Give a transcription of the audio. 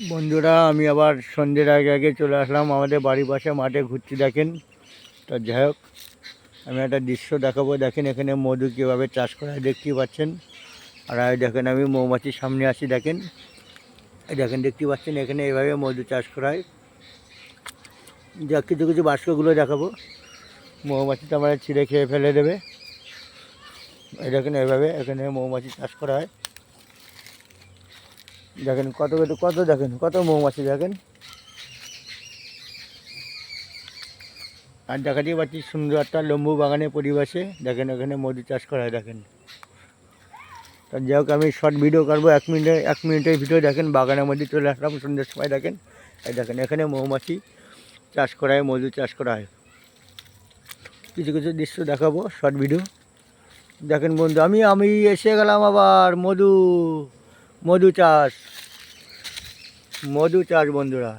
বন্ধুরা, আমি আবার সন্ধ্যের আগে আগে চলে আসলাম আমাদের বাড়ির পাশে মাঠে ঘুরছি। দেখেন, তো যাই হোক, আমি একটা দৃশ্য দেখাবো। দেখেন এখানে মধু কীভাবে চাষ করা হয় দেখতেই পাচ্ছেন। আর দেখেন আমি মৌমাছির সামনে আছি। দেখেন, এই দেখেন দেখতে পাচ্ছেন এখানে এইভাবে মধু চাষ করা হয়। যা কিছু কিছু বাস্কগুলো দেখাবো, মৌমাছি তো আমরা ছিঁড়ে খেয়ে ফেলে দেবে। এই দেখেন এইভাবে এখানে মৌমাছি চাষ করা হয়। দেখেন কত কত কত দেখেন কত মৌমাছি দেখেন। আর দেখাতেই পাচ্ছি সুন্দর একটা লেম্বু বাগানের পরিবেশে। দেখেন এখানে মধু চাষ করা হয়। দেখেন, তো যাই হোক, আমি শর্ট ভিডিও করবো, 1 মিনিটের ভিডিও। দেখেন বাগানের মধ্যে চলে আসলাম সন্ধ্যের সময়। দেখেন, এই দেখেন এখানে মৌমাছি চাষ করা হয়, মধু চাষ করা হয়। কিছু কিছু দৃশ্য দেখাবো, শর্ট ভিডিও। দেখেন বন্ধু, আমি এসে গেলাম আবার মধু চাষ বন্ধুরা।